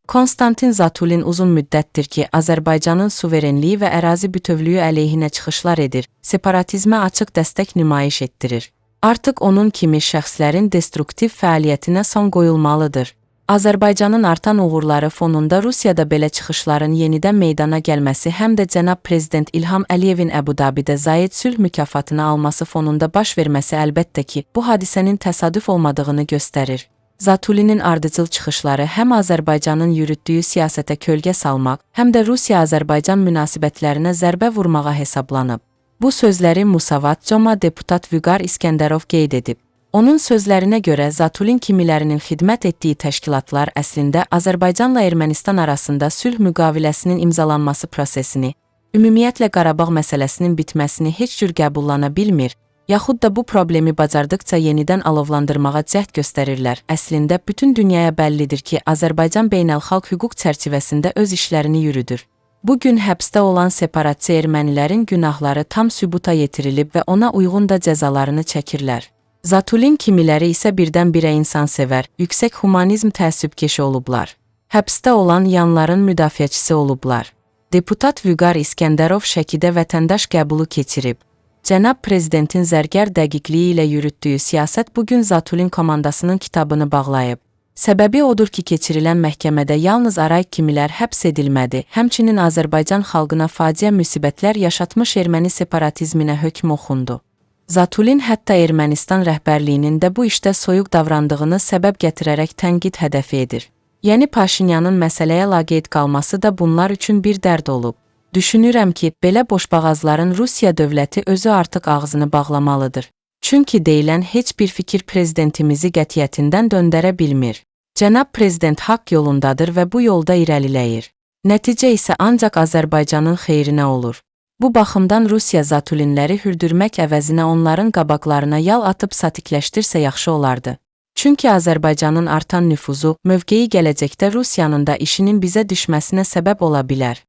Konstantin Zatulin uzun müddətdir ki, Azərbaycanın suverenliyi və ərazi bütövlüyü əleyhinə çıxışlar edir, separatizmə açıq dəstək nümayiş etdirir. Artıq onun kimi şəxslərin destruktiv fəaliyyətinə son qoyulmalıdır. Azərbaycanın artan uğurları fonunda Rusiyada belə çıxışların yenidən meydana gəlməsi həm də cənab Prezident İlham Əliyevin Əbu-Dabidə Zayed sülh mükafatını alması fonunda baş verməsi əlbəttə ki, bu hadisənin təsadüf olmadığını göstərir. Zatulinin ardıcıl çıxışları həm Azərbaycanın yürütdüyü siyasətə kölgə salmaq, həm də Rusiya-Azərbaycan münasibətlərinə zərbə vurmağa hesablanıb. Bu sözləri Musavat Coma deputat Vüqar İskəndərov qeyd edib. Onun sözlərinə görə Zatulin kimilərinin xidmət etdiyi təşkilatlar əslində Azərbaycanla Ermənistan arasında sülh müqaviləsinin imzalanması prosesini, ümumiyyətlə Qarabağ məsələsinin bitməsini heç cür qəbullana bilmir, yaxud da bu problemi bacardıqca yenidən alovlandırmağa cəhd göstərirlər. Əslində, bütün dünyaya bəllidir ki, Azərbaycan beynəlxalq hüquq çərçivəsində öz işlərini yürüdür. Bugün həbsdə olan separatçı ermənilərin günahları tam sübuta yetirilib və ona uyğun da cəzalarını çəkirlər. Zatulin kimiləri isə birdən-birə insansevər, yüksək humanizm təəssübkeşi olublar. Həbsdə olan yanların müdafiəçisi olublar. Deputat Vüqar İskəndərov Şəkidə vətəndaş qəbulu keçirib. Cənab Prezidentin zərgər dəqiqliyi ilə yürütdüyü siyasət bugün Zatulin komandasının kitabını bağlayıb. Səbəbi odur ki, keçirilən məhkəmədə yalnız aray kimilər həbs edilmədi, həmçinin Azərbaycan xalqına faciə müsibətlər yaşatmış erməni separatizminə hökm oxundu. Zatulin hətta Ermənistan rəhbərliyinin də bu işdə soyuq davrandığını səbəb gətirərək tənqid hədəfi edir. Yəni Paşinyanın məsələyə laqeyd qalması da bunlar üçün bir dərd olub. Düşünürəm ki, belə boşboğazların Rusiya dövləti özü artıq ağzını bağlamalıdır. Çünki deyilən heç bir fikir prezidentimizi qətiyyətindən döndərə bilmir. Cənab Prezident haqq yolundadır və bu yolda irəliləyir. Nəticə isə ancaq Azərbaycanın xeyrinə olur. Bu baxımdan Rusiya Zatulinləri hürdürmək əvəzinə onların qabaqlarına yal atıb satikləşdirsə yaxşı olardı. Çünki Azərbaycanın artan nüfuzu, mövqeyi gələcəkdə Rusiyanın da işinin bizə düşməsinə səbəb ola bilər.